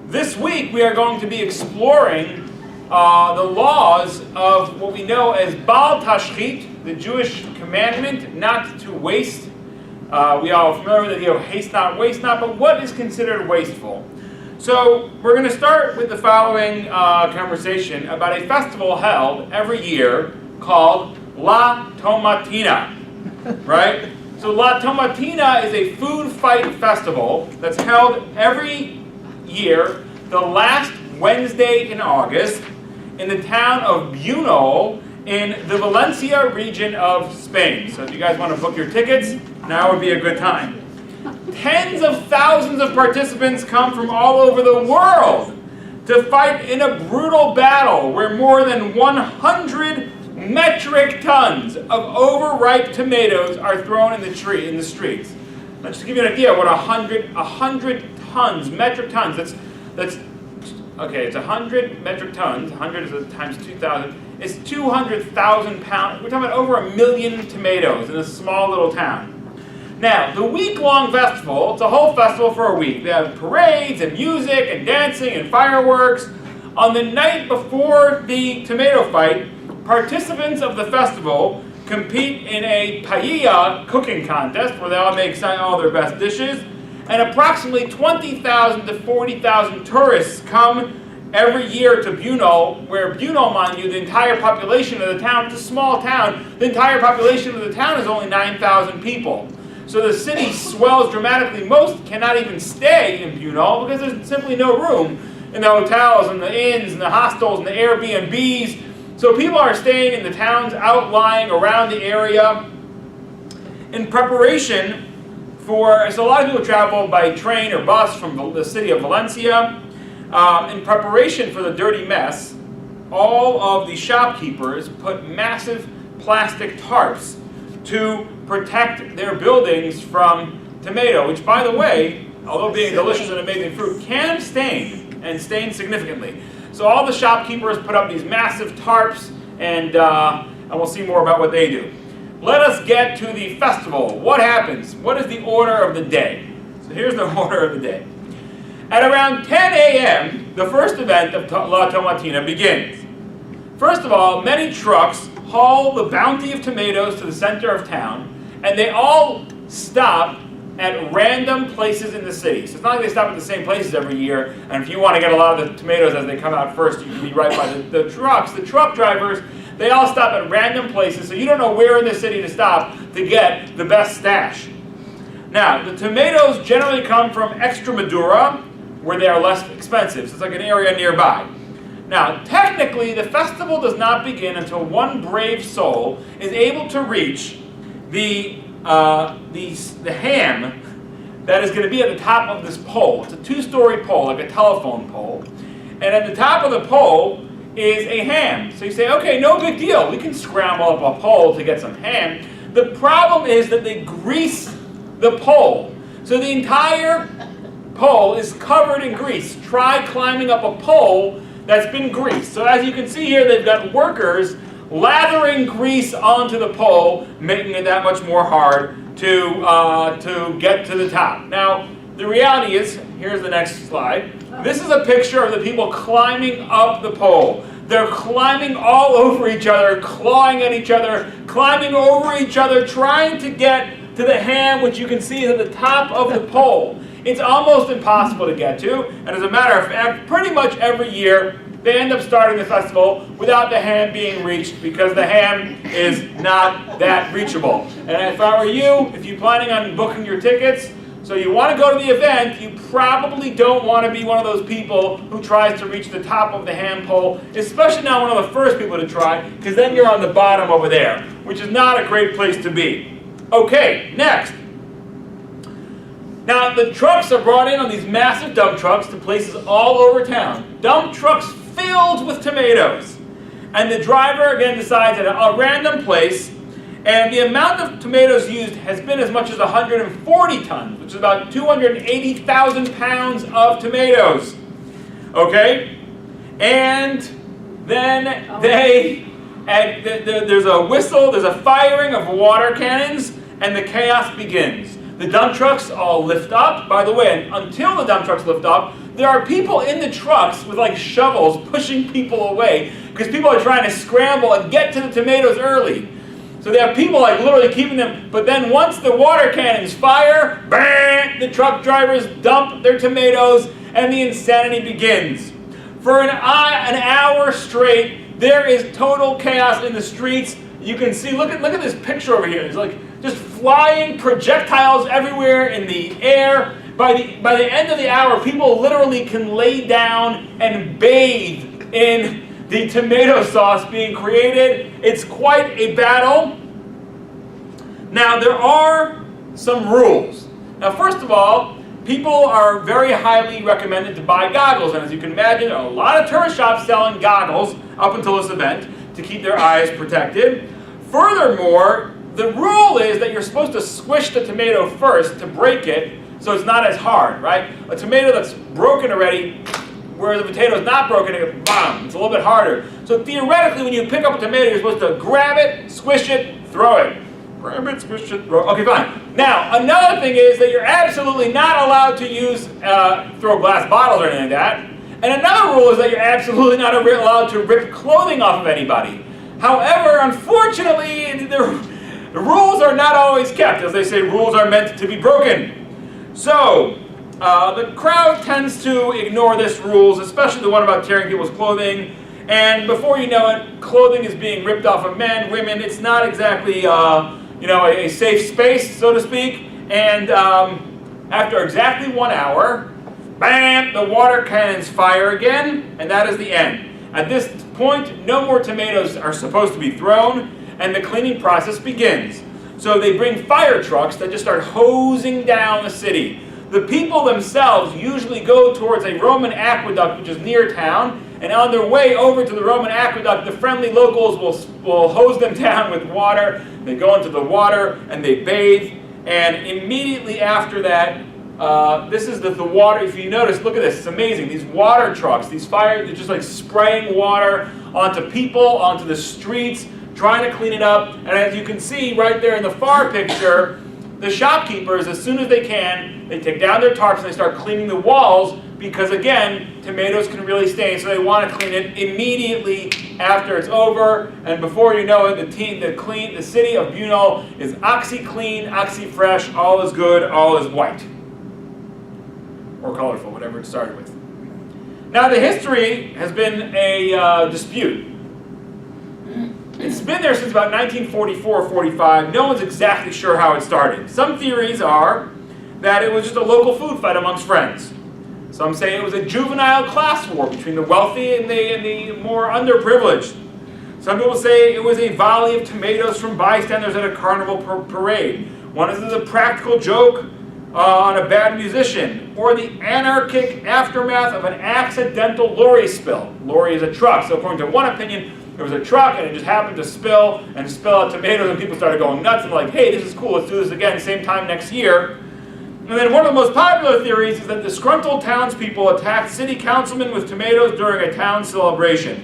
This week we are going to be exploring the laws of what we know as Bal Tashchit, the Jewish commandment not to waste. We all are familiar with the idea of haste not, waste not, but what is considered wasteful? So we're going to start with the following conversation about a festival held every year called La Tomatina, right? So La Tomatina is a food fight festival that's held every year, the last Wednesday in August, in the town of Bunol in the Valencia region of Spain. So if you guys want to book your tickets, now would be a good time. Tens of thousands of participants come from all over the world to fight in a brutal battle where more than 100 metric tons of overripe tomatoes are thrown in the streets. Let's just give you an idea what 100 tons, metric tons, that's okay, it's 100 metric tons, 100 is times 2,000, it's 200,000 pounds. We're talking about over 1 million tomatoes in a small little town. Now, the week-long festival, it's a whole festival for a week. They have parades and music and dancing and fireworks. On the night before the tomato fight, participants of the festival compete in a paella cooking contest where they all make all their best dishes. And approximately 20,000 to 40,000 tourists come every year to Bunol, where Bunol, mind you, the entire population of the town, it's a small town, the entire population of the town is only 9,000 people. So the city swells dramatically. Most cannot even stay in Bunol because there's simply no room in the hotels and the inns and the hostels and the Airbnbs. So people are staying in the towns outlying around the area in preparation for, so a lot of people travel by train or bus from the city of Valencia. In preparation for the dirty mess, all of the shopkeepers put massive plastic tarps to protect their buildings from tomato, which, by the way, although being delicious and amazing fruit, can stain, and stain significantly. So all the shopkeepers put up these massive tarps, and we'll see more about what they do. Let us get to the festival. What happens? What is the order of the day? So here's the order of the day. At around 10 a.m., the first event of La Tomatina begins. First of all, many trucks haul the bounty of tomatoes to the center of town, and they all stop at random places in the city. So it's not like they stop at the same places every year, and if you want to get a lot of the tomatoes as they come out first, you can be right by the trucks. The truck drivers, they all stop at random places, so you don't know where in the city to stop to get the best stash. Now, the tomatoes generally come from Extremadura, where they are less expensive. So it's like an area nearby. Now, technically, the festival does not begin until one brave soul is able to reach the ham that is going to be at the top of this pole. It's a 2-story pole, like a telephone pole. And at the top of the pole is a ham. So you say, okay, no big deal. We can scramble up a pole to get some ham. The problem is that they grease the pole. So the entire pole is covered in grease. Try climbing up a pole that's been greased. So as you can see here, they've got workers lathering grease onto the pole, making it that much more hard to get to the top. Now, the reality is, here's the next slide. This is a picture of the people climbing up the pole. They're climbing all over each other, clawing at each other, climbing over each other, trying to get to the ham, which you can see is at the top of the pole. It's almost impossible to get to, and as a matter of fact, pretty much every year, they end up starting the festival without the ham being reached because the ham is not that reachable. And if I were you, if you're planning on booking your tickets, so you want to go to the event, you probably don't want to be one of those people who tries to reach the top of the ham pole, especially not one of the first people to try, because then you're on the bottom over there, which is not a great place to be. Okay, next. Now, the trucks are brought in on these massive dump trucks to places all over town. Dump trucks filled with tomatoes. And the driver, again, decides at a random place, and the amount of tomatoes used has been as much as 140 tons, which is about 280,000 pounds of tomatoes. Okay? And then there's a whistle, there's a firing of water cannons, and the chaos begins. The dump trucks all lift up. By the way, until the dump trucks lift up, there are people in the trucks with like shovels pushing people away because people are trying to scramble and get to the tomatoes early. So they have people like literally keeping them, but then once the water cannons fire, bang, the truck drivers dump their tomatoes and the insanity begins. For an hour straight, there is total chaos in the streets. You can see, look at this picture over here. It's like just flying projectiles everywhere in the air. By the end of the hour, people literally can lay down and bathe in the tomato sauce being created. It's quite a battle. Now, there are some rules. Now, first of all, people are very highly recommended to buy goggles. And as you can imagine, there are a lot of tourist shops selling goggles up until this event to keep their eyes protected. Furthermore, the rule is that you're supposed to squish the tomato first to break it so it's not as hard, right? A tomato that's broken already, where the potato is not broken, bam, it's a little bit harder. So theoretically, when you pick up a tomato, you're supposed to grab it, squish it, throw it. Grab it, squish it, throw it. Okay, fine. Now, another thing is that you're absolutely not allowed to use, throw glass bottles or anything like that. And another rule is that you're absolutely not allowed to rip clothing off of anybody. However, unfortunately, the rules are not always kept. As they say, rules are meant to be broken. So, the crowd tends to ignore this rules, especially the one about tearing people's clothing. And before you know it, clothing is being ripped off of men, women. It's not exactly, a safe space, so to speak. And after exactly 1 hour, bam, the water cannons fire again, and that is the end. At this point, no more tomatoes are supposed to be thrown, and the cleaning process begins. So they bring fire trucks that just start hosing down the city. The people themselves usually go towards a Roman aqueduct, which is near town, and on their way over to the Roman aqueduct, the friendly locals will hose them down with water. They go into the water and they bathe, and immediately after that, this is the water. If you notice, look at this, it's amazing. These water trucks, these fire, they're just like spraying water onto people, onto the streets, trying to clean it up. And as you can see right there in the far picture, the shopkeepers, as soon as they can, they take down their tarps and they start cleaning the walls because, again, tomatoes can really stain, so they want to clean it immediately after it's over. And before you know it, the city of Buno is oxy-clean, oxy-fresh, all is good, all is white. Or colorful, whatever it started with. Now, the history has been a dispute. It's been there since about 1944 or 45. No one's exactly sure how it started. Some theories are that it was just a local food fight amongst friends. Some say it was a juvenile class war between the wealthy and the more underprivileged. Some people say it was a volley of tomatoes from bystanders at a carnival parade. One is a practical joke on a bad musician, or the anarchic aftermath of an accidental lorry spill. Lorry is a truck, so according to one opinion, there was a truck and it just happened to spill out tomatoes, and people started going nuts and like, hey, this is cool, let's do this again, same time next year. And then one of the most popular theories is that disgruntled townspeople attacked city councilmen with tomatoes during a town celebration.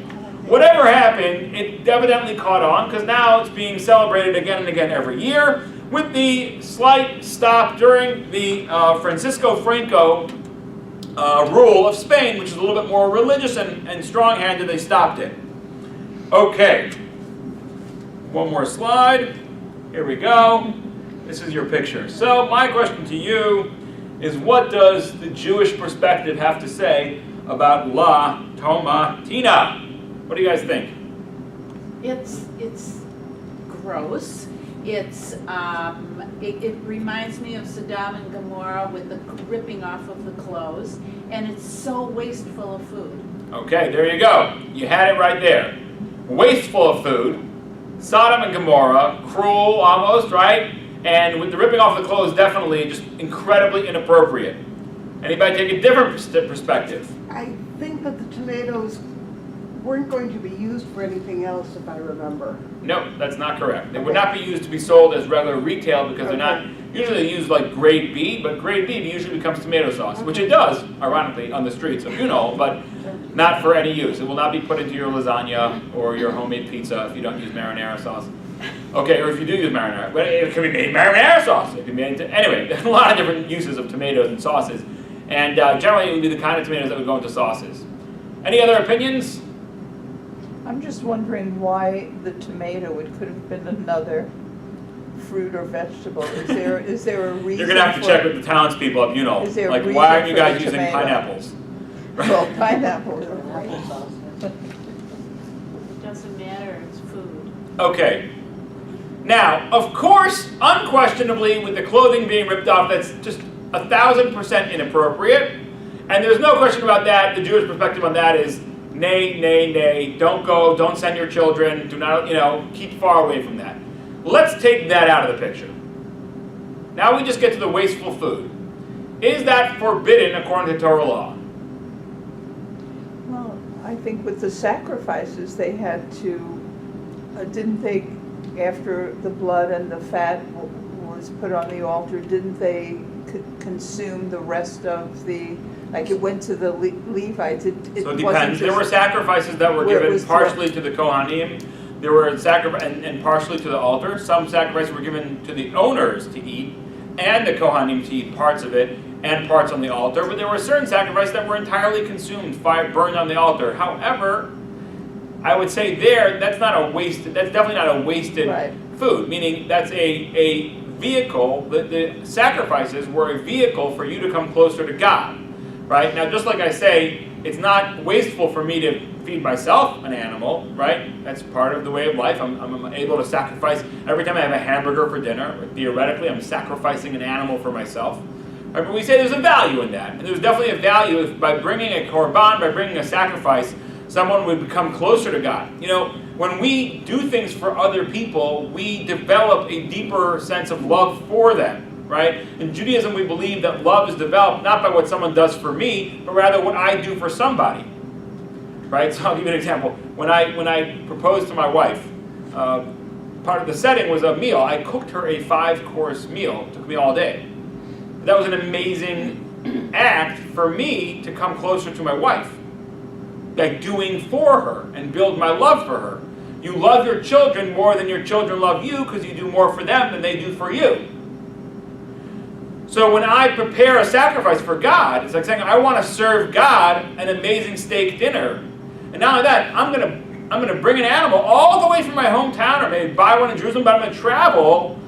Whatever happened, it evidently caught on, because now it's being celebrated again and again every year, with the slight stop during the Francisco Franco rule of Spain, which is a little bit more religious and strong-handed. They stopped it. Okay, one more slide. Here we go. This is your picture. So my question to you is, what does the Jewish perspective have to say about La Tomatina? What do you guys think? It's gross. It reminds me of Sodom and Gomorrah with the ripping off of the clothes, and it's so wasteful of food. Okay, there you go. You had it right there. Wasteful of food, Sodom and Gomorrah, cruel almost, right? And with the ripping off the clothes, definitely just incredibly inappropriate. Anybody take a different perspective? I think that the tomatoes weren't going to be used for anything else, if I remember. No, that's not correct. They would not be used to be sold as regular retail because they're not usually used like grade B, but grade B usually becomes tomato sauce, which it does, ironically, on the streets of but not for any use. It will not be put into your lasagna or your homemade pizza if you don't use marinara sauce. Okay, or if you do use marinara, but it can be made marinara sauce. It can be made into, anyway, there's a lot of different uses of tomatoes and sauces. And generally, it would be the kind of tomatoes that would go into sauces. Any other opinions? I'm just wondering why the tomato, it could have been another fruit or vegetable. Is there a reason? You're going to have to check with the townspeople if you know. Is there a Like, reason why aren't you for the guys using tomato? pineapples? Well, pineapple. It doesn't matter, it's food. Okay. Now, of course, unquestionably, with the clothing being ripped off, that's just 1,000% inappropriate. And there's no question about that. The Jewish perspective on that is, nay, nay, nay, don't go, don't send your children, do not, keep far away from that. Let's take that out of the picture. Now we just get to the wasteful food. Is that forbidden according to Torah law? Well, I think with the sacrifices they had to, didn't they, after the blood and the fat was put on the altar, didn't they consume the rest of the, like it went to the Levites? So it depends. There were sacrifices that were given partially to the Kohanim. There were sacrifices and partially to the altar. Some sacrifices were given to the owners to eat, and the Kohanim to eat parts of it, and parts on the altar. But there were certain sacrifices that were entirely consumed, fire burned on the altar. However, I would say that's not a wasted. That's definitely not a wasted food. Meaning that's a vehicle. The sacrifices were a vehicle for you to come closer to God. Right? Now, just like I say, it's not wasteful for me to feed myself an animal, right? That's part of the way of life. I'm able to sacrifice. Every time I have a hamburger for dinner, theoretically, I'm sacrificing an animal for myself. Right? But we say there's a value in that. And there's definitely a value if by bringing a korban, by bringing a sacrifice, someone would become closer to God. When we do things for other people, we develop a deeper sense of love for them. Right? In Judaism, we believe that love is developed not by what someone does for me, but rather what I do for somebody. Right? So I'll give you an example. When I proposed to my wife, part of the setting was a meal. I cooked her a 5-course meal. It took me all day. That was an amazing act for me to come closer to my wife. Like doing for her and build my love for her. You love your children more than your children love you because you do more for them than they do for you. So when I prepare a sacrifice for God, it's like saying, I want to serve God an amazing steak dinner. And not only that, I'm gonna bring an animal all the way from my hometown, or maybe buy one in Jerusalem, but I'm going to travel,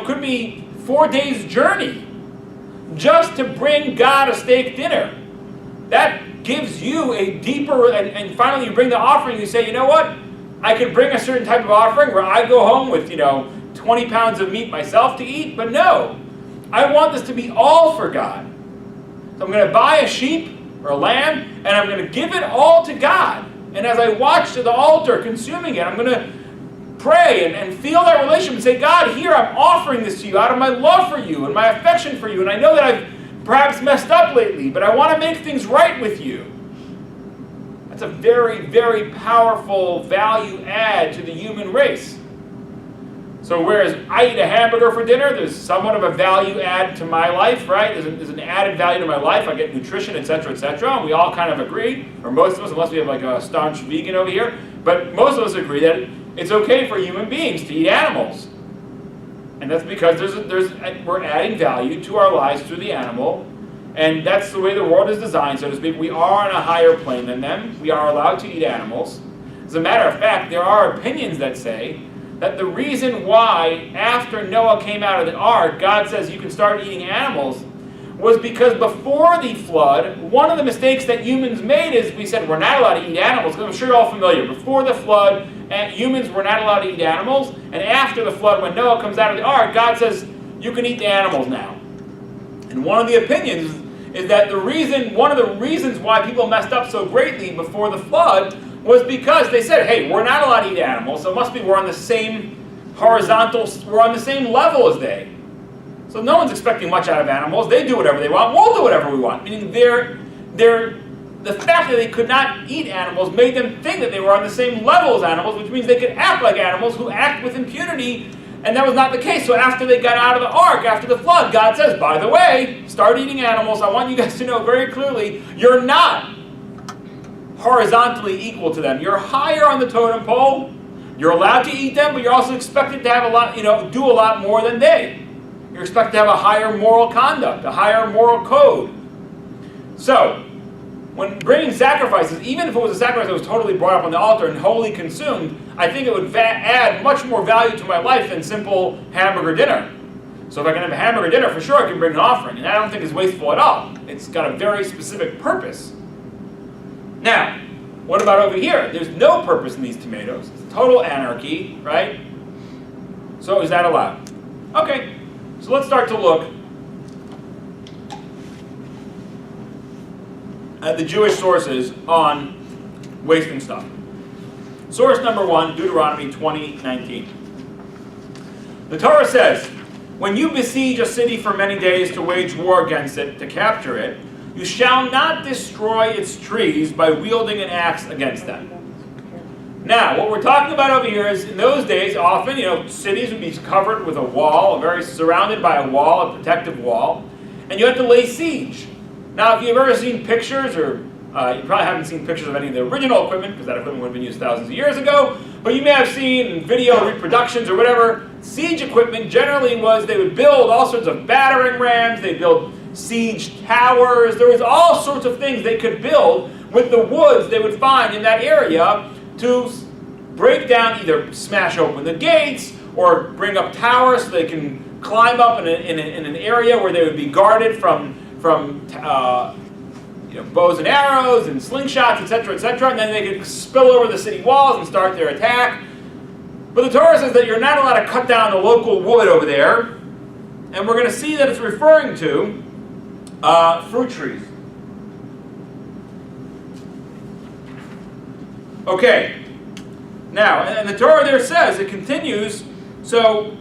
could be 4 days journey, just to bring God a steak dinner. That gives you a deeper, and finally you bring the offering, you say, you know what? I could bring a certain type of offering where I go home with, 20 pounds of meat myself to eat, but no. I want this to be all for God. So I'm going to buy a sheep or a lamb, and I'm going to give it all to God. And as I watch to the altar consuming it, I'm going to pray and feel that relationship and say, God, here I'm offering this to you out of my love for you and my affection for you. And I know that I've perhaps messed up lately, but I want to make things right with you. That's a very, very powerful value add to the human race. So whereas I eat a hamburger for dinner, there's somewhat of a value add to my life, right? There's an added value to my life. I get nutrition, etc., etc. And we all kind of agree, or most of us, unless we have like a staunch vegan over here, but most of us agree that it's okay for human beings to eat animals. And that's because we're adding value to our lives through the animal. And that's the way the world is designed, so to speak. We are on a higher plane than them. We are allowed to eat animals. As a matter of fact, there are opinions that say that the reason why, after Noah came out of the ark, God says you can start eating animals, was because before the flood, one of the mistakes that humans made is we said we're not allowed to eat animals. I'm sure you're all familiar. Before the flood, humans were not allowed to eat animals. And after the flood, when Noah comes out of the ark, God says you can eat the animals now. And one of the opinions is that one of the reasons why people messed up so greatly before the flood was because they said, hey, we're not allowed to eat animals, so it must be we're on the same we're on the same level as they. So no one's expecting much out of animals. They do whatever they want. We'll do whatever we want. Meaning the fact that they could not eat animals made them think that they were on the same level as animals, which means they could act like animals who act with impunity, and that was not the case. So after they got out of the ark, after the flood, God says, by the way, start eating animals. I want you guys to know very clearly, you're not horizontally equal to them. You're higher on the totem pole. You're allowed to eat them, but you're also expected to have do a lot more than they. You're expected to have a higher moral conduct, a higher moral code. So, when bringing sacrifices, even if it was a sacrifice that was totally brought up on the altar and wholly consumed, I think it would add much more value to my life than simple hamburger dinner. So if I can have a hamburger dinner, for sure I can bring an offering, and I don't think it's wasteful at all. It's got a very specific purpose. Now, what about over here? There's no purpose in these tomatoes. It's total anarchy, right? So is that allowed? Okay, so let's start to look at the Jewish sources on wasting stuff. Source number 1, Deuteronomy 20:19. The Torah says, when you besiege a city for many days to wage war against it, to capture it, you shall not destroy its trees by wielding an axe against them. Now, what we're talking about over here is, in those days, often, cities would be covered with a wall, surrounded by a wall, a protective wall, and you had to lay siege. Now, if you've ever seen pictures, or you probably haven't seen pictures of any of the original equipment, because that equipment would have been used thousands of years ago, but you may have seen video reproductions or whatever. Siege equipment generally was, they would build all sorts of battering rams, they'd build siege towers, there was all sorts of things they could build with the woods they would find in that area to break down, either smash open the gates, or bring up towers so they can climb up in an area where they would be guarded from bows and arrows and slingshots, etc., etc., and then they could spill over the city walls and start their attack. But the Torah says that you're not allowed to cut down the local wood over there, and we're going to see that it's referring to fruit trees. Okay, now, and the Torah there says, it continues, so,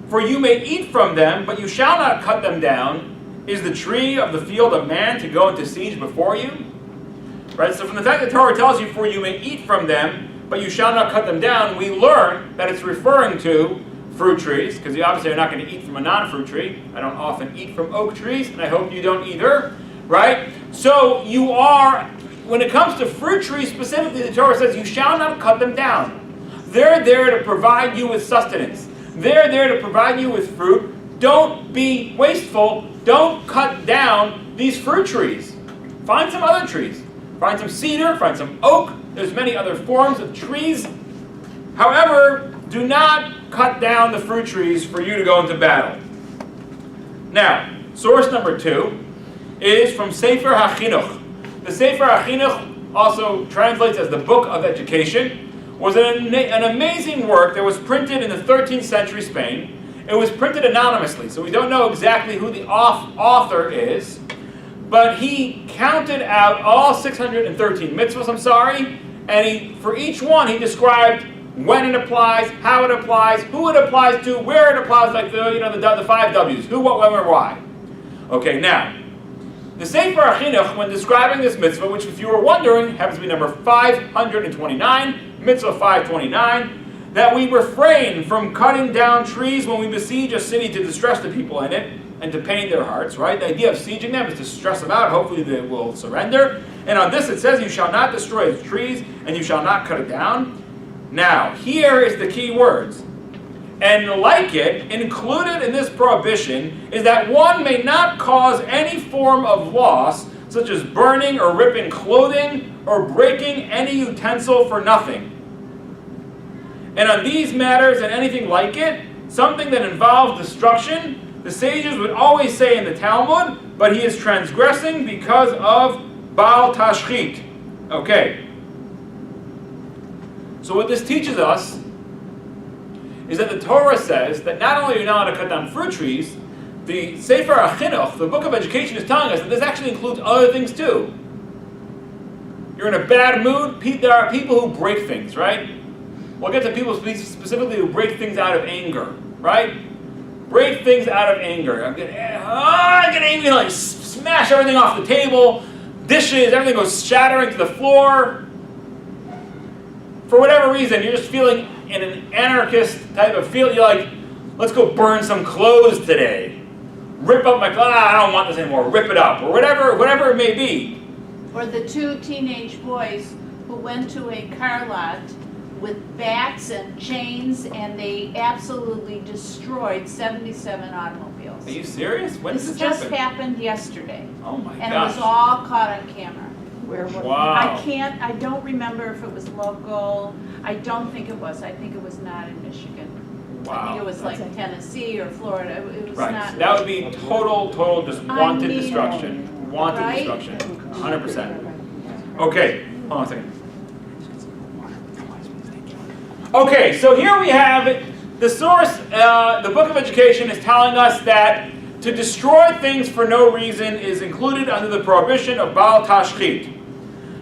for you may eat from them, but you shall not cut them down. Is the tree of the field of man to go into siege before you? Right, so from the fact that the Torah tells you, for you may eat from them, but you shall not cut them down, we learn that it's referring to fruit trees, because you obviously are not going to eat from a non-fruit tree. I don't often eat from oak trees, and I hope you don't either, right? So you are, when it comes to fruit trees specifically, the Torah says you shall not cut them down. They're there to provide you with sustenance. They're there to provide you with fruit. Don't be wasteful. Don't cut down these fruit trees. Find some other trees. Find some cedar, find some oak. There's many other forms of trees. However, do not cut down the fruit trees for you to go into battle. Now, source number 2 is from Sefer HaChinuch. The Sefer HaChinuch, also translates as the Book of Education, was an amazing work that was printed in the 13th century Spain. It was printed anonymously, so we don't know exactly who the author is, but he counted out all 613 mitzvahs, and for each one he described when it applies, how it applies, who it applies to, where it applies, like the 5 W's, who, what, when, where, why. Okay, now, the Sefer HaChinuch, when describing this mitzvah, which if you were wondering, happens to be number 529, mitzvah 529, that we refrain from cutting down trees when we besiege a city to distress the people in it and to pain their hearts, right? The idea of sieging them is to stress them out. Hopefully they will surrender. And on this it says, you shall not destroy the trees and you shall not cut it down. Now, here is the key words. And like it, included in this prohibition is that one may not cause any form of loss, such as burning or ripping clothing or breaking any utensil for nothing. And on these matters and anything like it, something that involves destruction, the sages would always say in the Talmud, but he is transgressing because of Baal Tashchit. Okay. So what this teaches us is that the Torah says that not only are you not allowed to cut down fruit trees, the Sefer HaChinuch, the Book of Education, is telling us that this actually includes other things too. You're in a bad mood, there are people who break things, right? We'll get to people specifically who break things out of anger, right? Break things out of anger. I get angry and smash everything off the table, dishes, everything goes shattering to the floor. For whatever reason, you're just feeling in an anarchist type of feel. You're like, let's go burn some clothes today. Rip up my clothes. I don't want this anymore. Rip it up. Or whatever it may be. Or the 2 teenage boys who went to a car lot with bats and chains, and they absolutely destroyed 77 automobiles. Are you serious? When did This this just happen? happened yesterday, Oh my and it was gosh. all caught on camera. Where was Wow. I don't remember if it was local. I don't think it was. I think it it was not in Michigan. I Wow. think it was like Tennessee or Florida. It was Right. not. So that would be total just wanted mean, destruction. Wanted right? destruction. 100%. Okay, hold on a second. Okay, so here we have the source. The Book of Education is telling us that to destroy things for no reason is included under the prohibition of Baal Tashchit.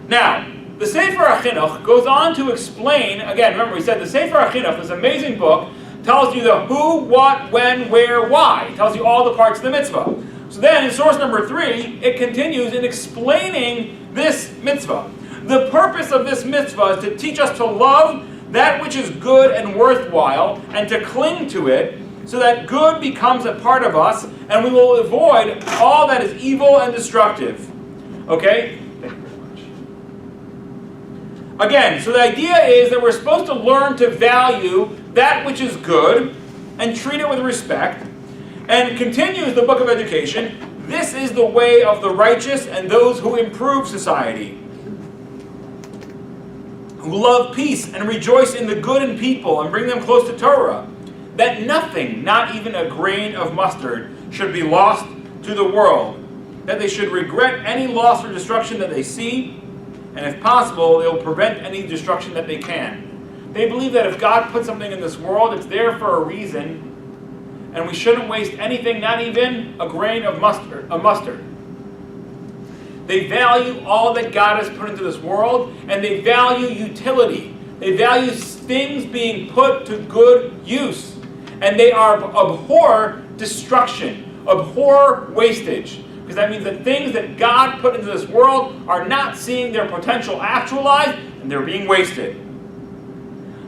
Now, the Sefer HaChinuch goes on to explain, again, remember we said the Sefer HaChinuch, this amazing book, tells you the who, what, when, where, why. It tells you all the parts of the mitzvah. So then in source number 3, it continues in explaining this mitzvah. The purpose of this mitzvah is to teach us to love that which is good and worthwhile and to cling to it so that good becomes a part of us and we will avoid all that is evil and destructive. Okay? Thank you very much. Again, so the idea is that we're supposed to learn to value that which is good and treat it with respect. And continues the Book of Education, this is the way of the righteous and those who improve society, who love peace and rejoice in the good in people and bring them close to Torah, that nothing, not even a grain of mustard, should be lost to the world, that they should regret any loss or destruction that they see, and if possible, they will prevent any destruction that they can. They believe that if God put something in this world, it's there for a reason, and we shouldn't waste anything, not even a grain of mustard. They value all that God has put into this world, and they value utility. They value things being put to good use. And they abhor destruction, abhor wastage. Because that means that things that God put into this world are not seeing their potential actualized, and they're being wasted.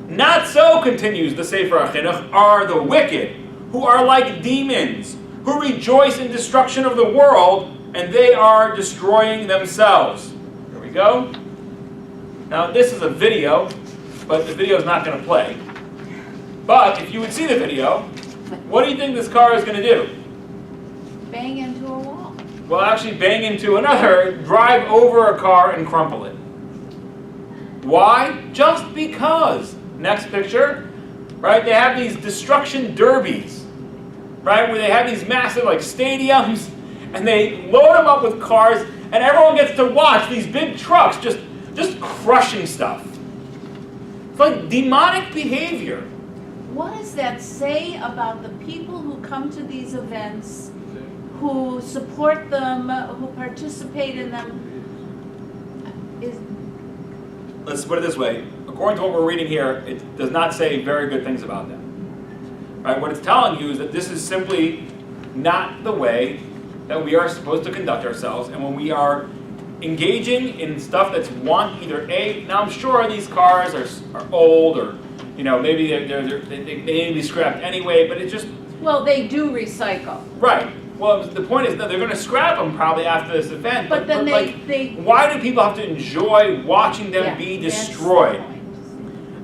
Not so, continues the Sefer HaChinuch, are the wicked, who are like demons, who rejoice in destruction of the world, and they are destroying themselves. Here we go. Now this is a video, but the video is not going to play. But if you would see the video, what do you think this car is going to do? Bang into a wall. Well, actually bang into another, drive over a car and crumple it. Why? Just because. Next picture, right? They have these destruction derbies, right? Where they have these massive like stadiums, and they load them up with cars, and everyone gets to watch these big trucks just crushing stuff. It's like demonic behavior. What does that say about the people who come to these events, who support them, who participate in them? Let's put it this way. According to what we're reading here, it does not say very good things about them. Right? What it's telling you is that this is simply not the way that we are supposed to conduct ourselves, and when we are engaging in stuff that's now I'm sure these cars are old, or maybe they need to be scrapped anyway, but it's just... Well, they do recycle. Right. Well, the point is that they're going to scrap them probably after this event, But then they why do people have to enjoy watching them be destroyed?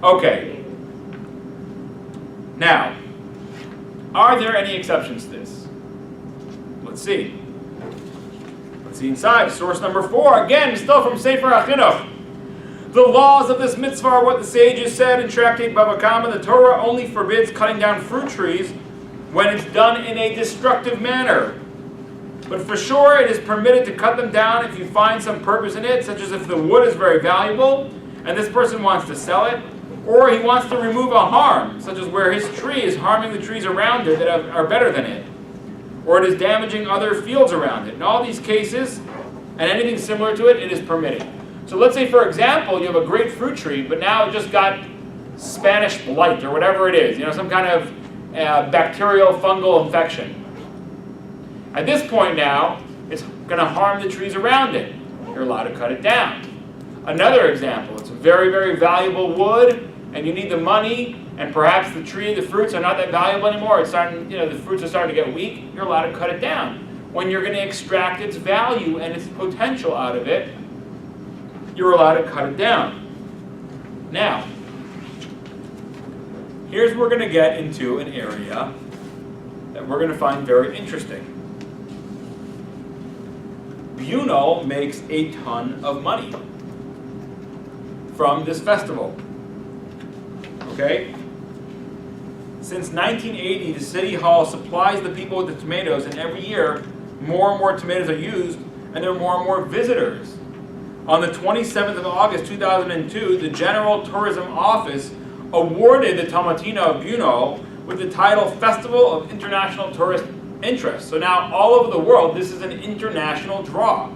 Okay. Now, are there any exceptions to this? Let's see. Let's see inside. Source number 4, again, still from Sefer HaChinuch. The laws of this mitzvah are what the sages said in Tractate Bava Kama. The Torah only forbids cutting down fruit trees when it's done in a destructive manner. But for sure, it is permitted to cut them down if you find some purpose in it, such as if the wood is very valuable, and this person wants to sell it, or he wants to remove a harm, such as where his tree is harming the trees around it that are better than it, or it is damaging other fields around it. In all these cases, and anything similar to it, it is permitted. So let's say, for example, you have a great fruit tree, but now it just got Spanish blight, or whatever it is, some kind of bacterial fungal infection. At this point now, it's going to harm the trees around it. You're allowed to cut it down. Another example, it's a very, very valuable wood, and you need the money, and perhaps the fruits are not that valuable anymore. It's starting, the fruits are starting to get weak. You're allowed to cut it down. When you're going to extract its value and its potential out of it, you're allowed to cut it down. Now, here's where we're going to get into an area that that we're going to find very interesting. Bunal makes a ton of money from this festival. Okay? Since 1980, the city hall supplies the people with the tomatoes, and every year, more and more tomatoes are used, and there are more and more visitors. On the 27th of August, 2002, the General Tourism Office awarded the Tomatina of Bunal with the title Festival of International Tourist Interest. So now, all over the world, this is an international draw.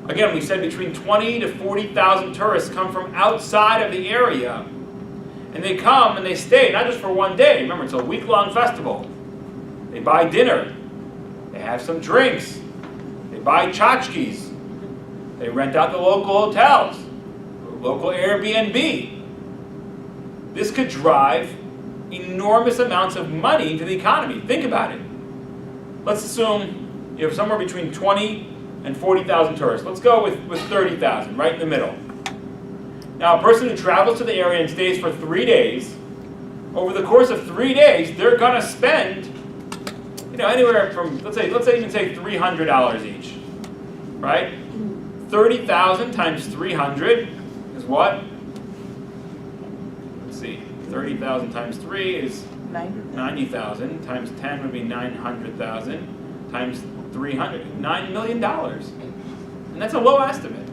Again, we said between 20 to 40,000 tourists come from outside of the area. And they come and they stay, not just for one day. Remember, it's a week-long festival. They buy dinner. They have some drinks. They buy tchotchkes. They rent out the local hotels, local Airbnb. This could drive enormous amounts of money into the economy. Think about it. Let's assume you have somewhere between 20 and 40,000 tourists. Let's go with 30,000, right in the middle. Now, a person who travels to the area and stays for 3 days, over the course of 3 days, they're going to spend, anywhere from, let's even say $300 each, right? 30,000 times 300 is what? Let's see, 30,000 times 3 is 90,000, times 10 would be 900,000, times 300, $9 million. And that's a low estimate.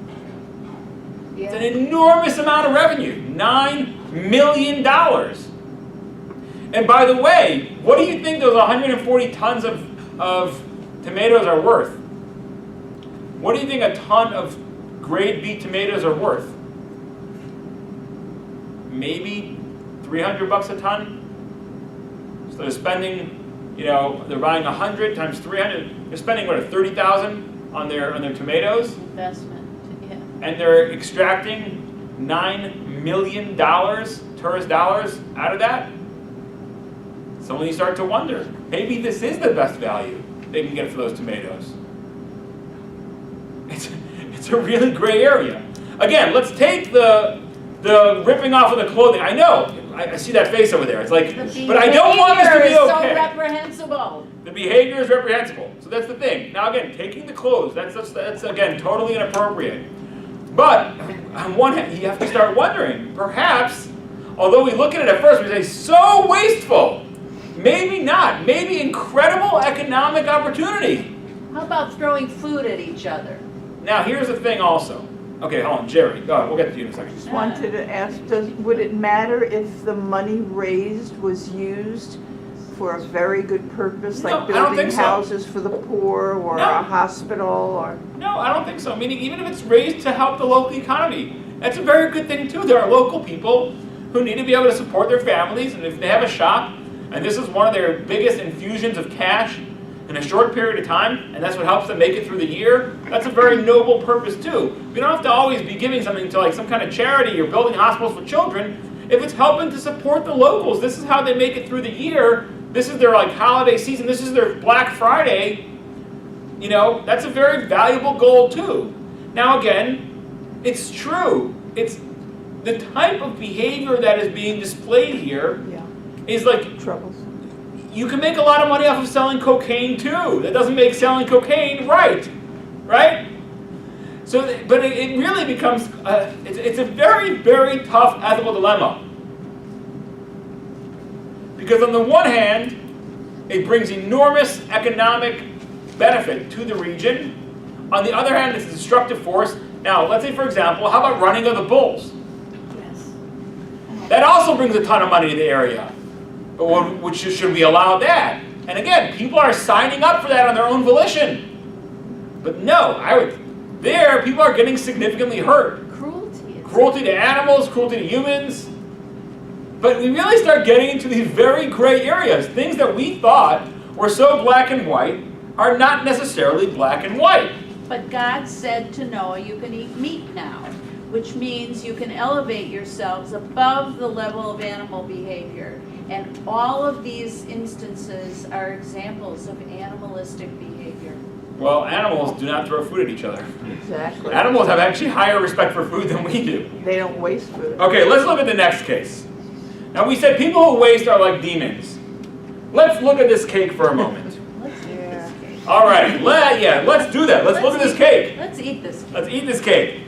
Yeah. It's an enormous amount of revenue, $9 million. And by the way, what do you think those 140 tons of tomatoes are worth? What do you think a ton of grade B tomatoes are worth? Maybe $300 a ton? So they're spending, they're buying 100 times 300. They're spending, what, 30,000 on their tomatoes? Investment. And they're extracting $9 million tourist dollars out of that. So when you start to wonder, maybe this is the best value they can get for those tomatoes. It's a really gray area. Again, let's take the ripping off of the clothing. I know, I see that face over there. It's like, but I don't want this to be okay. The behavior is so reprehensible. The behavior is reprehensible. So that's the thing. Now again, taking the clothes, that's again totally inappropriate. But on one hand, you have to start wondering, perhaps, although we look at it at first, we say, so wasteful. Maybe not. Maybe incredible economic opportunity. How about throwing food at each other? Now, here's the thing also. Okay, hold on, Jerry. Go ahead, we'll get to you in a second. Just wanted to ask, would it matter if the money raised was used for a very good purpose, like No, I don't building think so. houses for the poor or No. a hospital or? No, I don't think so. Meaning, even if it's raised to help the local economy, that's a very good thing too. There are local people who need to be able to support their families, and if they have a shop, and this is one of their biggest infusions of cash in a short period of time, and that's what helps them make it through the year, that's a very noble purpose too. We don't have to always be giving something to like some kind of charity or building hospitals for children. If it's helping to support the locals, this is how they make it through the year. This is their like holiday season. This is their Black Friday. That's a very valuable goal too. Now again, it's true. It's the type of behavior that is being displayed here is like Troubles. you can make a lot of money off of selling cocaine too. That doesn't make selling cocaine right? So, but it really becomes it's a very, very tough ethical dilemma. Because on the one hand, it brings enormous economic benefit to the region. On the other hand, it's a destructive force. Now, let's say, for example, how about running of the bulls? Yes. That also brings a ton of money to the area. But should we allow that? And again, people are signing up for that on their own volition. But no, people are getting significantly hurt. Cruelty. Cruelty to animals, cruelty to humans. But we really start getting into these very gray areas. Things that we thought were so black and white are not necessarily black and white. But God said to Noah, you can eat meat now, which means you can elevate yourselves above the level of animal behavior. And all of these instances are examples of animalistic behavior. Well, animals do not throw food at each other. Exactly. Animals have actually higher respect for food than we do. They don't waste food. Okay, let's look at the next case. Now we said people who waste are like demons. Let's look at this cake for a moment. Let's eat this cake. All right, let's do that. Let's look at this cake. Let's eat this cake. Let's eat this cake.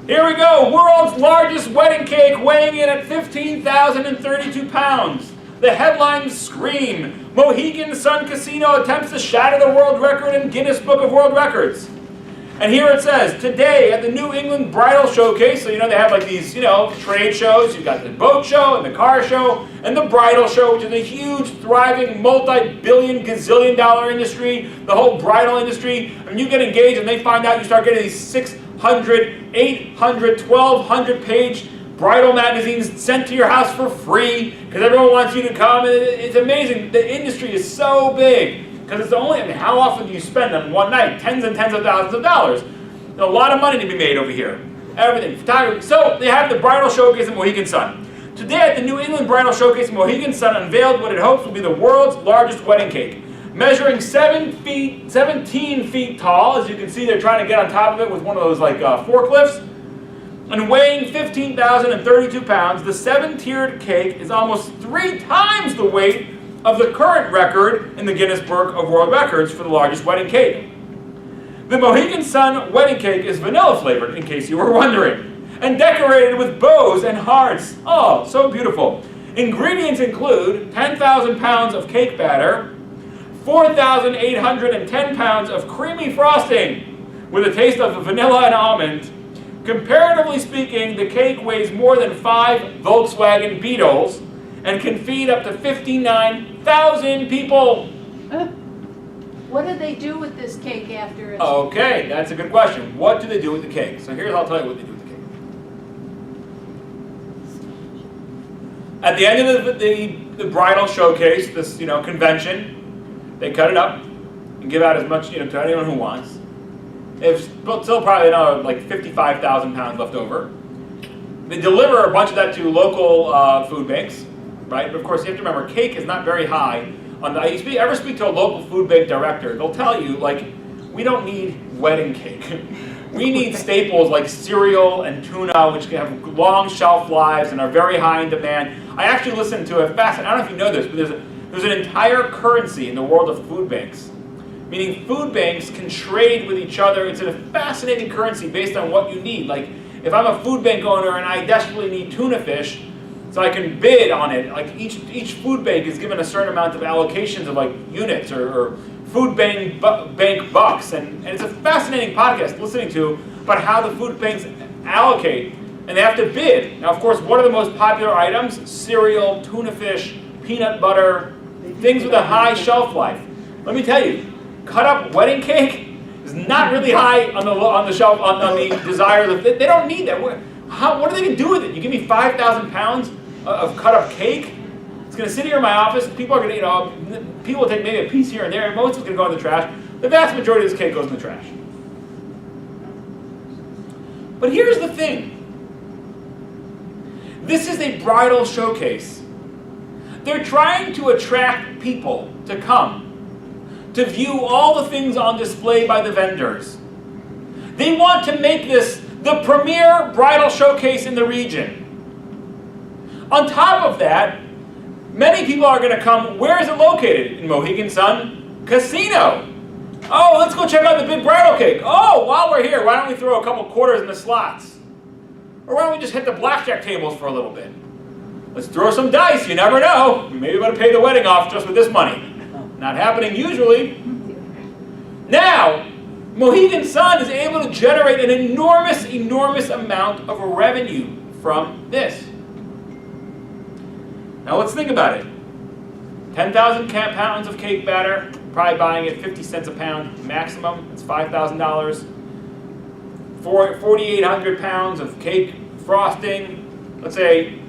Here we go. World's largest wedding cake, weighing in at 15,032 pounds. The headlines scream, Mohegan Sun Casino attempts to shatter the world record in Guinness Book of World Records. And here it says, today at the New England Bridal Showcase, so they have like these, trade shows. You've got the boat show and the car show and the bridal show, which is a huge, thriving, multi-billion, gazillion-dollar industry, the whole bridal industry. And you get engaged and they find out you start getting these 600, 800, 1,200-page bridal magazines sent to your house for free because everyone wants you to come. And it's amazing. The industry is so big. Because it's only, how often do you spend on one night? Tens and tens of thousands of dollars. There's a lot of money to be made over here. Everything, photography. So they have the Bridal Showcase in Mohegan Sun. Today at the New England Bridal Showcase, Mohegan Sun unveiled what it hopes will be the world's largest wedding cake. Measuring 17 feet tall, as you can see they're trying to get on top of it with one of those forklifts, and weighing 15,032 pounds, the 7-tiered cake is almost 3 times the weight of the current record in the Guinness Book of World Records for the largest wedding cake. The Mohegan Sun wedding cake is vanilla flavored, in case you were wondering, and decorated with bows and hearts. Oh, so beautiful. Ingredients include 10,000 pounds of cake batter, 4,810 pounds of creamy frosting with a taste of vanilla and almond. Comparatively speaking, the cake weighs more than 5 Volkswagen Beetles and can feed up to 59,000 people. What do they do with this cake after it's... Okay, that's a good question. What do they do with the cake? So I'll tell you what they do with the cake. At the end of the bridal showcase, this convention, they cut it up and give out as much to anyone who wants. There's still probably another like 55,000 pounds left over. They deliver a bunch of that to local food banks. Right? But of course, you have to remember, cake is not very high on the. If you ever speak to a local food bank director, they'll tell you, we don't need wedding cake. We need staples like cereal and tuna, which can have long shelf lives and are very high in demand. I actually listened to a I don't know if you know this, but there's an entire currency in the world of food banks. Meaning food banks can trade with each other. It's a fascinating currency based on what you need. Like, if I'm a food bank owner and I desperately need tuna fish, so I can bid on it. Like each food bank is given a certain amount of allocations of units or food bank bucks, and it's a fascinating podcast listening to about how the food banks allocate, and they have to bid. Now, of course, what are the most popular items? Cereal, tuna fish, peanut butter, things with a high shelf life. Let me tell you, cut up wedding cake is not really high on the shelf on the desire. They don't need that. What are they going to do with it? You give me 5,000 pounds of cut up cake? It's going to sit here in my office. People are going to, people will take maybe a piece here and there, and most of it's going to go in the trash. The vast majority of this cake goes in the trash. But here's the thing. This is a bridal showcase. They're trying to attract people to come, to view all the things on display by the vendors. They want to make this the premier bridal showcase in the region. On top of that, many people are going to come. Where is it located? In Mohegan Sun Casino. Oh, let's go check out the big bridal cake. Oh, while we're here, why don't we throw a couple quarters in the slots? Or why don't we just hit the blackjack tables for a little bit? Let's throw some dice. You never know. We may be able to pay the wedding off just with this money. Not happening usually. Now, Mohegan Sun is able to generate an enormous amount of revenue from this. Now let's think about it. 10,000 pounds of cake batter, probably buying it 50 cents a pound maximum. It's $5,000. 4,800 pounds of cake frosting. Let's say,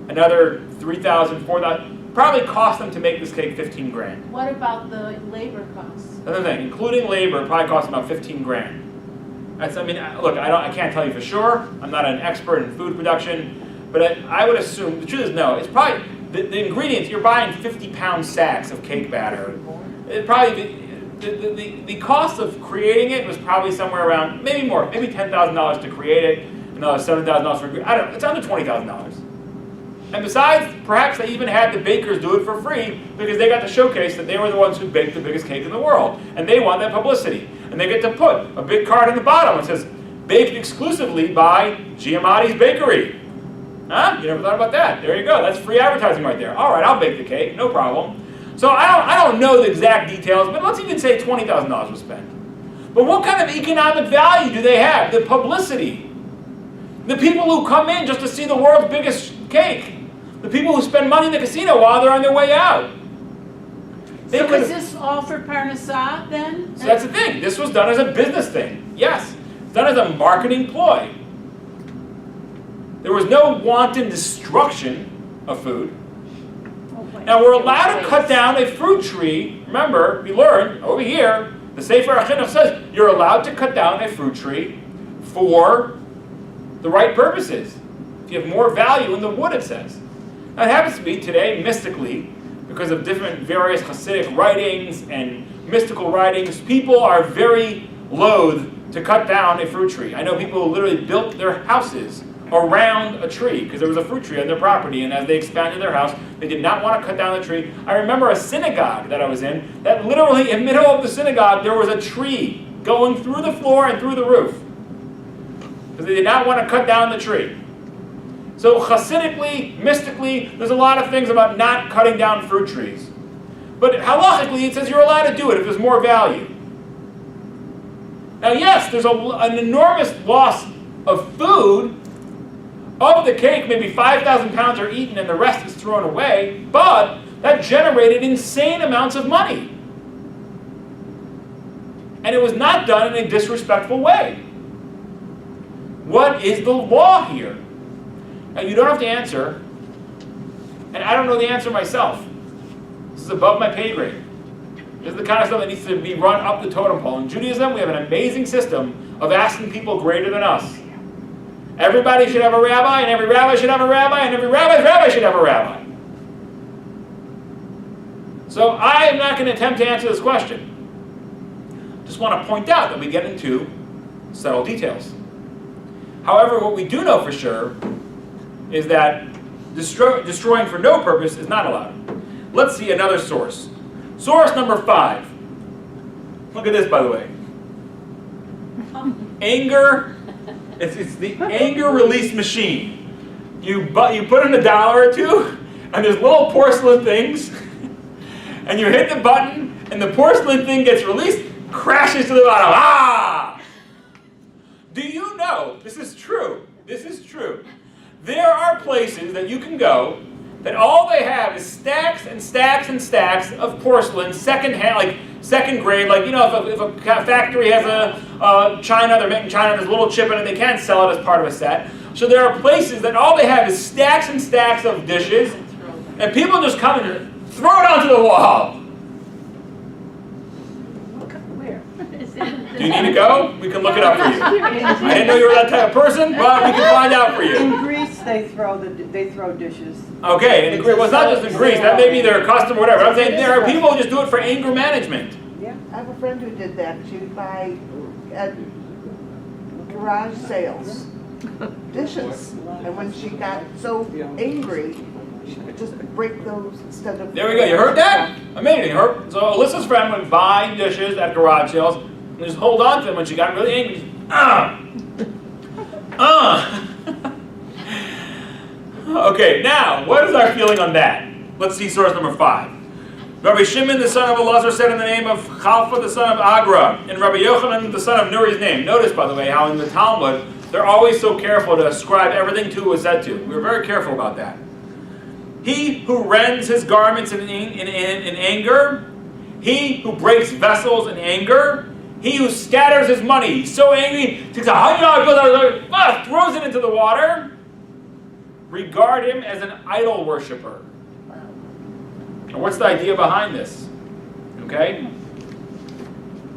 another 3,000, 4,000. Probably cost them to make this cake 15 grand. What about the labor costs? Another thing, including labor, probably cost about 15 grand. Look, I can't tell you for sure. I'm not an expert in food production. But I would assume, the truth is no, it's probably, the ingredients, you're buying 50-pound sacks of cake batter. It probably, the cost of creating it was probably somewhere around, maybe more, maybe $10,000 to create it, another $7,000 for, I don't know, it's under $20,000. And besides, perhaps they even had the bakers do it for free because they got to showcase that they were the ones who baked the biggest cake in the world. And they want that publicity. And they get to put a big card in the bottom that says, baked exclusively by Giamatti's Bakery. Huh? You never thought about that. There you go. That's free advertising right there. All right, I'll bake the cake. No problem. So I don't know the exact details, but let's even say $20,000 was spent. But what kind of economic value do they have? The publicity. The people who come in just to see the world's biggest cake. The people who spend money in the casino while they're on their way out. So was this all for Parnassah then? So that's the thing. This was done as a business thing. Yes. It's done as a marketing ploy. There was no wanton destruction of food. Now we're allowed to cut down a fruit tree. Remember, we learned over here, the Sefer HaChinuch says you're allowed to cut down a fruit tree for the right purposes. If you have more value in the wood, it says. Now it happens to be today, mystically, because of different various Hasidic writings and mystical writings, people are very loath to cut down a fruit tree. I know people who literally built their houses around a tree because there was a fruit tree on their property, and as they expanded their house, they did not want to cut down the tree. I remember a synagogue that I was in, that literally in the middle of the synagogue there was a tree going through the floor and through the roof because they did not want to cut down the tree. So Hasidically, mystically, there's a lot of things about not cutting down fruit trees. But halachically, it says you're allowed to do it if there's more value. Now yes, there's an enormous loss of food. Of the cake, maybe 5,000 pounds are eaten and the rest is thrown away, but that generated insane amounts of money. And it was not done in a disrespectful way. What is the law here? Now you don't have to answer, and I don't know the answer myself. This is above my pay grade. This is the kind of stuff that needs to be run up the totem pole. In Judaism, we have an amazing system of asking people greater than us. Everybody should have a rabbi, and every rabbi should have a rabbi, and every rabbi's rabbi should have a rabbi. So I am not going to attempt to answer this question. Just want to point out that we get into subtle details. However, what we do know for sure is that destroying for no purpose is not allowed. Let's see another source. Source number 5. Look at this, by the way. Anger. It's the anger release machine. You put in $1 or $2, and there's little porcelain things, and you hit the button, and the porcelain thing gets released, crashes to the bottom. Ah! Do you know, this is true, there are places that you can go that all they have is stacks and stacks and stacks of porcelain, second-hand, like second grade, like, you know, if a factory has a china, they're making china, there's a little chip in it, they can't sell it as part of a set. So there are places that all they have is stacks and stacks of dishes, and people just come and throw it onto the wall. Where? Do you need to go? We can look it up for you. I didn't know you were that type of person, but we can find out for you. In Greece, they throw dishes. Okay, and well, it's not just in Greece. That may be their custom or whatever. I'm saying there are people who just do it for anger management. Yeah, I have a friend who did that. She would buy at garage sales dishes, and when she got so angry, she would just break those instead of. There we go. You heard that? Amazing. So Alyssa's friend would buy dishes at garage sales and just hold on to them when she got really angry. Okay, now, what is our feeling on that? Let's see source number 5. Rabbi Shimon, the son of Elazar, said in the name of Chalfa, the son of Agra, and Rabbi Yochanan, the son of Nuri's name. Notice, by the way, how in the Talmud, they're always so careful to ascribe everything to who was said to. We're very careful about that. He who rends his garments in anger, he who breaks vessels in anger, he who scatters his money, he's so angry, takes $100 bill, throws it into the water, regard him as an idol worshiper. And what's the idea behind this? Okay?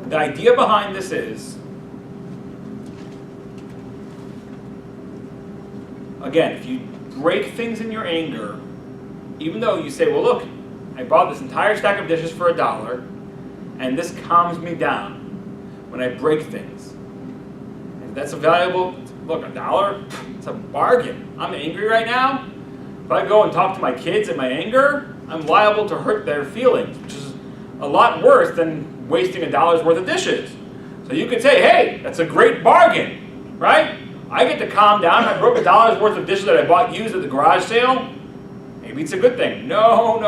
The idea behind this is, again, if you break things in your anger, even though you say, well, look, I bought this entire stack of dishes for $1, and this calms me down when I break things. And that's a valuable, look, $1, it's a bargain. I'm angry right now, I go and talk to my kids in my anger, I'm liable to hurt their feelings, which is a lot worse than wasting $1 worth of dishes. So you could say, hey, that's a great bargain, right? I get to calm down. I broke $1 worth of dishes that I bought used at the garage sale. Maybe it's a good thing. No.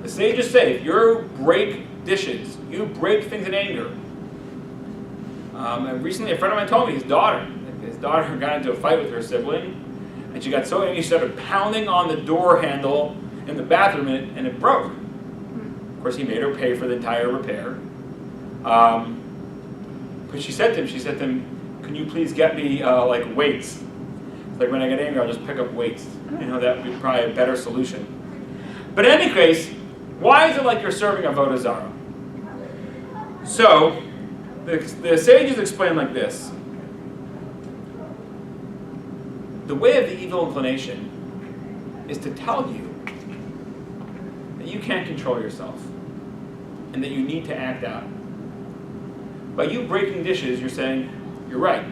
The sages say, if you break dishes, you break things in anger. And recently a friend of mine told me his daughter got into a fight with her sibling, and she got so angry she started pounding on the door handle in the bathroom, and it broke. Of course, he made her pay for the entire repair. But she said to him, can you please get me like weights? Like when I get angry, I'll just pick up weights. That would be probably a better solution. But in any case, why is it like you're serving avodah zarah? So, the sages explain like this. The way of the evil inclination is to tell you that you can't control yourself and that you need to act out. By you breaking dishes, you're saying, you're right,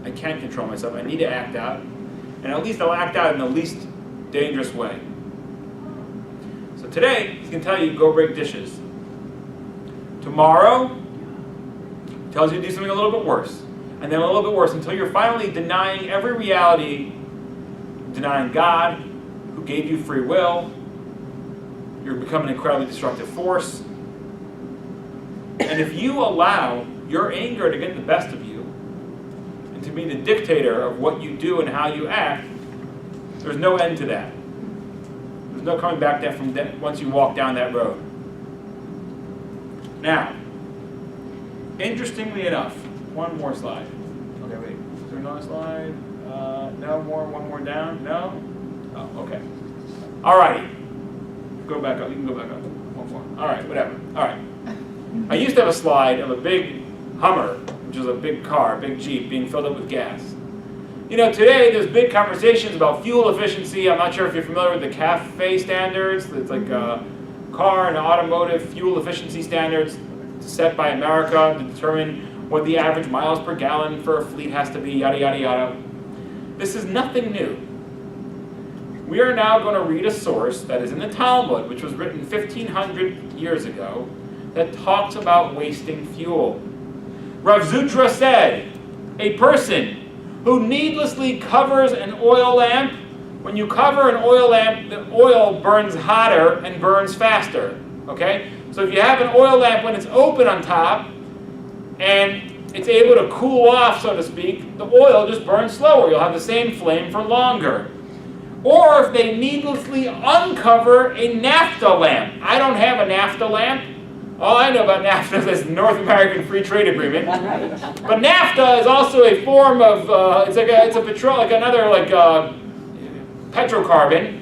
I can't control myself, I need to act out, and at least I'll act out in the least dangerous way. So today, he's going to tell you, go break dishes. Tomorrow, he tells you to do something a little bit worse, and then a little bit worse, until you're finally denying every reality, denying God, who gave you free will. You're becoming an incredibly destructive force. And if you allow your anger to get the best of you, and to be the dictator of what you do and how you act, there's no end to that. There's no coming back from that once you walk down that road. Now, interestingly enough, one more slide. Okay, wait. Is there another slide? No more. One more down. No. Oh, okay. All righty. Go back up. You can go back up. One more. All right. Whatever. All right. I used to have a slide of a big Hummer, which is a big car, big Jeep, being filled up with gas. Today there's big conversations about fuel efficiency. I'm not sure if you're familiar with the CAFE standards. It's like car and automotive fuel efficiency standards set by America to determine what the average miles per gallon for a fleet has to be, yada, yada, yada. This is nothing new. We are now going to read a source that is in the Talmud, which was written 1,500 years ago, that talks about wasting fuel. Rav Zutra said, a person who needlessly covers an oil lamp, when you cover an oil lamp, the oil burns hotter and burns faster. Okay? So if you have an oil lamp when it's open on top, and it's able to cool off, so to speak, the oil just burns slower. You'll have the same flame for longer. Or if they needlessly uncover a naphtha lamp. I don't have a naphtha lamp. All I know about NAFTA is this North American Free Trade Agreement. But NAFTA is also a form of, it's a petrol, like another petrocarbon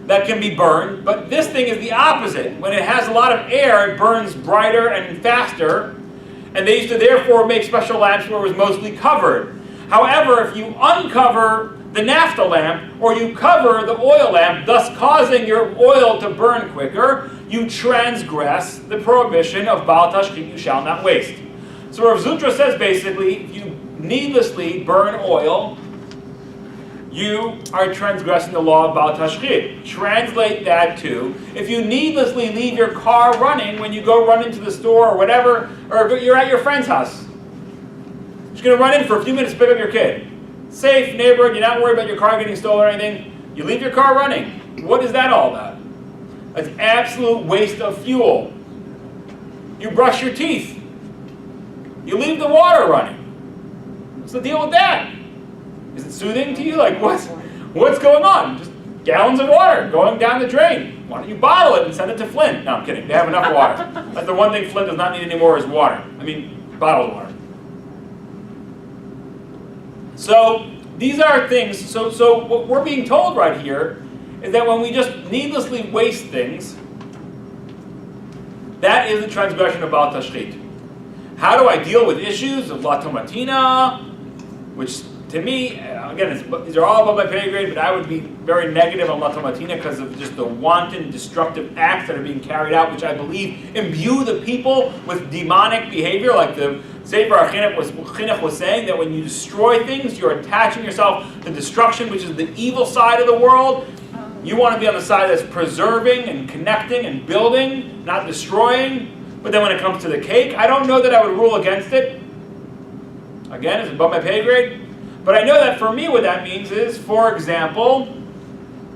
that can be burned. But this thing is the opposite. When it has a lot of air, it burns brighter and faster. And they used to therefore make special lamps where it was mostly covered. However, if you uncover the naphtha lamp, or you cover the oil lamp, thus causing your oil to burn quicker, you transgress the prohibition of Baal Tashchit, you shall not waste. So Rav Zutra says basically, if you needlessly burn oil, you are transgressing the law of Baal Tashchit. Translate that to, if you needlessly leave your car running when you go run into the store or whatever, or you're at your friend's house. You're going to run in for a few minutes to pick up your kid. Safe neighborhood, you're not worried about your car getting stolen or anything. You leave your car running. What is that all about? It's absolute waste of fuel. You brush your teeth. You leave the water running. What's the deal with that? Is it soothing to you? Like, what's going on? Just gallons of water going down the drain. Why don't you bottle it and send it to Flint? No, I'm kidding. They have enough water. That's the one thing Flint does not need anymore is water. I mean, bottled water. So these are things, so what we're being told right here is that when we just needlessly waste things, that is the transgression of Baal Tashchit. How do I deal with issues of La Tomatina, which to me, again, these are all above my pay grade, but I would be very negative on La Tomatina because of just the wanton, destructive acts that are being carried out, which I believe imbue the people with demonic behavior, like the Sefer Chinuch was saying that when you destroy things, you're attaching yourself to destruction, which is the evil side of the world. You want to be on the side that's preserving and connecting and building, not destroying. But then when it comes to the cake, I don't know that I would rule against it. Again, it's above my pay grade. But I know that for me what that means is, for example,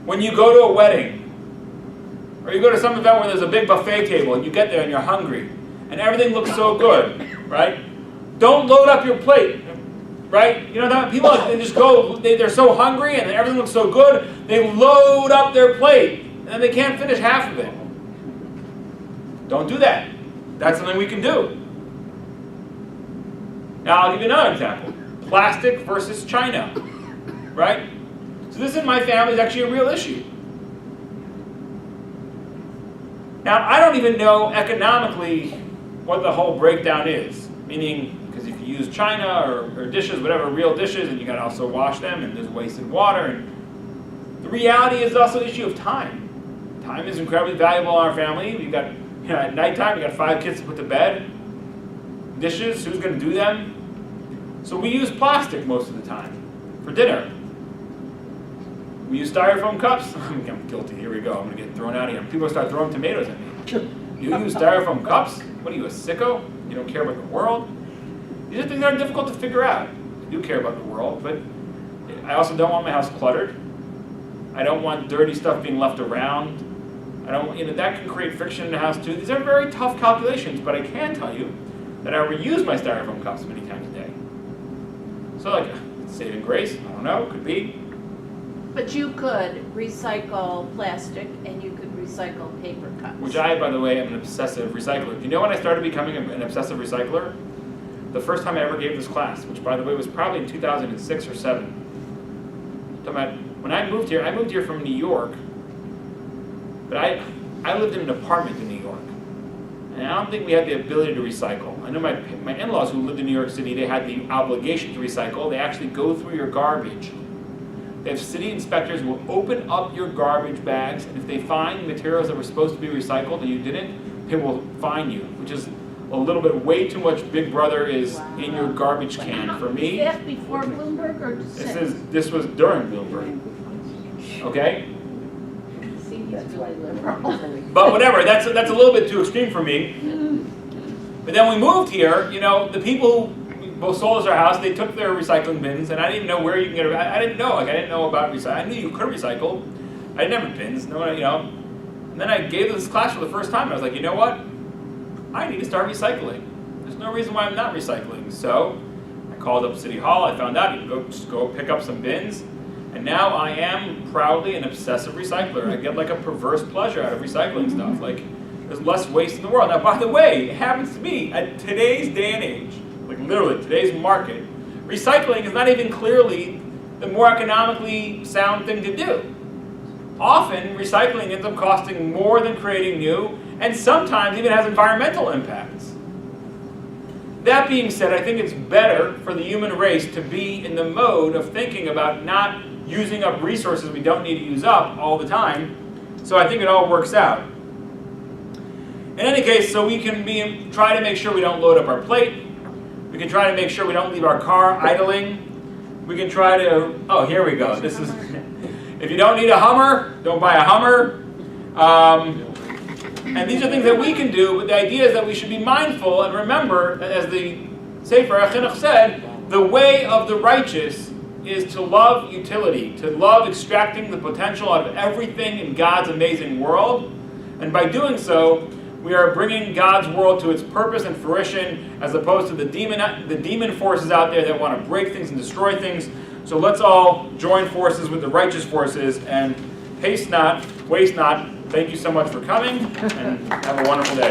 when you go to a wedding, or you go to some event where there's a big buffet table and you get there and you're hungry, and everything looks so good, right? Don't load up your plate, right? You know that people, they just go, they're so hungry and everything looks so good, they load up their plate and they can't finish half of it. Don't do that. That's something we can do. Now I'll give you another example. Plastic versus China, right? So this in my family is actually a real issue. Now I don't even know economically what the whole breakdown is. Meaning, because if you use China or dishes, whatever, real dishes, and you gotta also wash them, and there's wasted water. And the reality is also the issue of time. Time is incredibly valuable in our family. We've got, at nighttime, we got 5 kids to put to bed. Dishes, who's gonna do them? So we use plastic most of the time for dinner. We use styrofoam cups. I'm guilty, here we go, I'm gonna get thrown out of here. People start throwing tomatoes at me. You use styrofoam cups? What are you, a sicko? You don't care about the world? These are things that are difficult to figure out. I do care about the world, but I also don't want my house cluttered. I don't want dirty stuff being left around. I don't, that can create friction in the house too. These are very tough calculations, but I can tell you that I reuse my styrofoam cups many times a day. So like, saving grace, I don't know, could be. But you could recycle plastic and you could recycle paper cups. Which I, by the way, am an obsessive recycler. Do you know when I started becoming an obsessive recycler? The first time I ever gave this class, which by the way was probably in 2006 or 7. When I moved here from New York, but I lived in an apartment in New York. And I don't think we had the ability to recycle. I know my in-laws who lived in New York City, they had the obligation to recycle. They actually go through your garbage. They have city inspectors who will open up your garbage bags, and if they find materials that were supposed to be recycled and you didn't, they will fine you, which is a little bit way too much Big Brother is in your garbage can for me. Is that before Bloomberg or since? This was during Bloomberg. Okay? See, he's really liberal. But whatever, that's a little bit too extreme for me. But then we moved here, the people who both sold us our house, they took their recycling bins, and I didn't even know where you can get it. I didn't know about recycling. I knew you could recycle. I didn't have bins, And then I gave this class for the first time, and I was like, you know what? I need to start recycling. There's no reason why I'm not recycling. So I called up City Hall, I found out you can just go pick up some bins, and now I am proudly an obsessive recycler. I get like a perverse pleasure out of recycling stuff. Like, there's less waste in the world. Now, by the way, it happens to be, at today's day and age, like literally today's market, recycling is not even clearly the more economically sound thing to do. Often, recycling ends up costing more than creating new, and sometimes even has environmental impacts. That being said, I think it's better for the human race to be in the mode of thinking about not using up resources we don't need to use up all the time. So I think it all works out. In any case, so we can try to make sure we don't load up our plate. We can try to make sure we don't leave our car idling. We can try to, oh, here we go. This is, if you don't need a Hummer, don't buy a Hummer. And these are things that we can do, but the idea is that we should be mindful and remember that, as the Sefer Chinuch said, the way of the righteous is to love utility, to love extracting the potential out of everything in God's amazing world. And by doing so, we are bringing God's world to its purpose and fruition, as opposed to the demon forces out there that want to break things and destroy things. So let's all join forces with the righteous forces and haste not, waste not. Thank you so much for coming, and have a wonderful day.